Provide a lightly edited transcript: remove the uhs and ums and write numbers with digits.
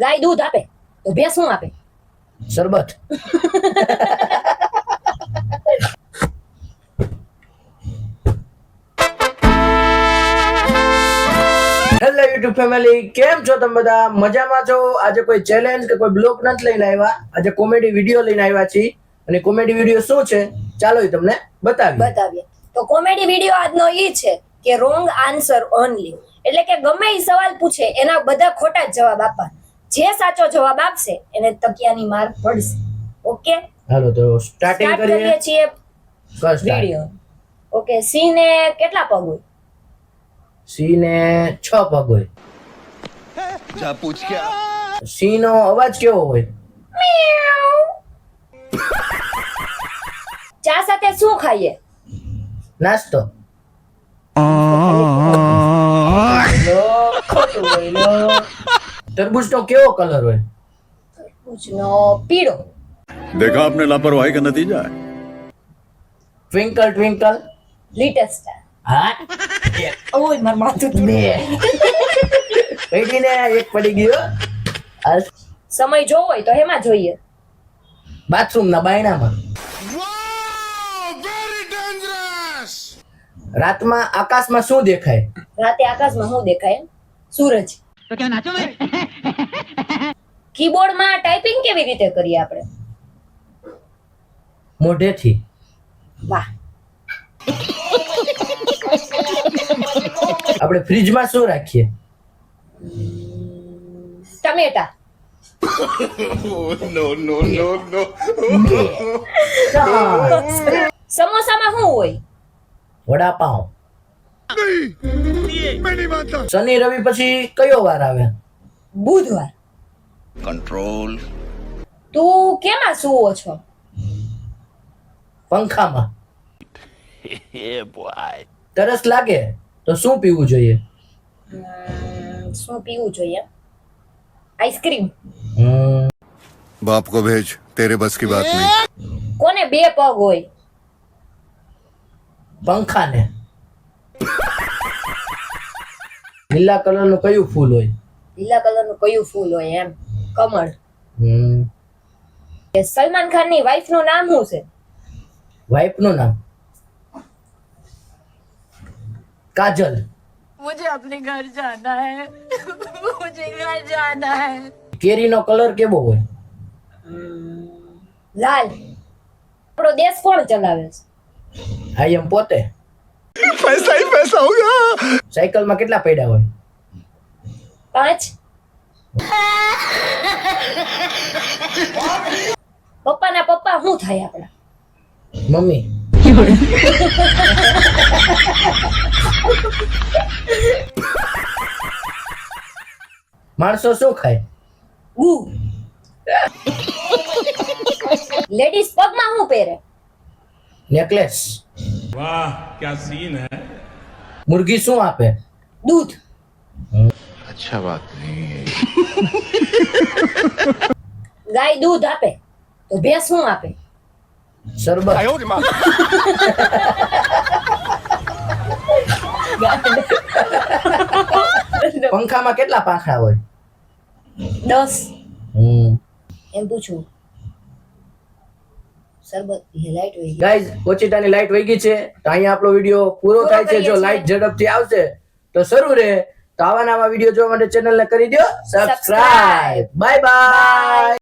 ગાય દૂધ આપે તો ભેંસ શું આપે? શરબત. હેલો યુટ્યુબ ફેમિલી, કેમ છો તમે બધા? મજામાં છો? આજે કોઈ ચેલેન્જ કે કોઈ બ્લોગ નથી લઈને આવ્યા, આજે કોમેડી વિડીયો લઈને આવ્યા છીએ. અને કોમેડી વિડીયો શું છે ચાલો એ તમને બતાવીએ. તો કોમેડી વિડીયો આજનો ઈ છે કે રોંગ આન્સર ઓનલી, એટલે કે ગમે ઈ સવાલ પૂછે એના બધા ખોટા જ જવાબ આપવા. જે સાચો જવાબ આપશે એને તકિયાની માર પડશે. ઓકે, હાલો તો સ્ટાર્ટિંગ કરીએ છીએ વિડીયો. ઓકે, સિંહ ને કેટલા પગ હોય? સિંહ ને 6 પગ હોય. જા પૂછ क्या? સિંહ નો અવાજ કેવો હોય? ચા સાથે શું ખાઈએ? નાસ્તો. તરબૂચ નો કેવો કલર હોય? તરબૂચનો પીળો. देखा आपने लापरवाही का नतीजा है। Twinkle twinkle little star. હા, ઓય માર માથું બે પેઢીને એક પડી ગયો. હાલ, સમય જોવો હોય તો હેમાં જોઈએ? બાથરૂમ ના બાયણામાં. રાતમાં આકાશમાં શું દેખાય? રાતે આકાશમાં શું દેખાય? સૂરજ. तो क्या नाचो मैं? કીબોર્ડમાં ટાઈપિંગ કેવી રીતે કરીએ આપણે? મોઢેથી. વાહ. આપણે ફ્રીજમાં શું રાખીએ? ટમેટા. No no no no. સમોસામાં શું હોય? વડાપાઉં. मैं नहीं मानता। શનિ રવિ પછી કયો વાર આવે? બુધવાર. कंट्रोल। તું કેમાં સૂવો છો? પંખામાં. ये बॉय। તરસ લાગે તો શું પીવું જોઈએ? શું પીવું જોઈએ? આઈસ્ક્રીમ. बाप को भेज, तेरे बस की बात नहीं। કોને બે પગ હોય? પંખાને. લીલા કલર નું કયું ફૂલ હોય? લીલા કલરનું કયું ફૂલ હોય? એમ કમળ. હમ, કે સલમાન ખાન ની વાઈફ નું નામ શું છે? વાઇફ નું નામ કાજલ. मुझे अपने घर जाना है। मुझे घर जाना है। કેરીનો કલર કેવો હોય? લાલ. આપણો દેશ કોણ ચલાવે છે? આઈ એમ પોતે. पैसा ही पैसा होगा। સાયકલમાં કેટલા પૈડા હોય? 5. પપ્પાના પપ્પા શું થાય આપણા? મમ્મી. માણસો શું ખાય? ગુ. લેડીઝ પગમાં શું પહેરે? નેકલેસ. वाह क्या सीन है। મુર્ગી શું આપે? દૂધ. अच्छा बात नहीं है। ગાય દૂધ આપે તો ભેંસ શું આપે? શરબત. પંખામાં કેટલા પાંખડા હોય? 10. હમ. એમ પૂછું. સરબત લાઈટ હોય. ગાઈઝ, ઓચિતાની લાઈટ વહી ગઈ છે તો અહીંયા આપણો વિડીયો પૂરો થાય છે. જો લાઈટ ઝડપથી આવશે તો શરૂ રહે. તો આવા નવા વિડીયો જોવા માટે ચેનલને કરી દો સબસ્ક્રાઇબ. Bye bye.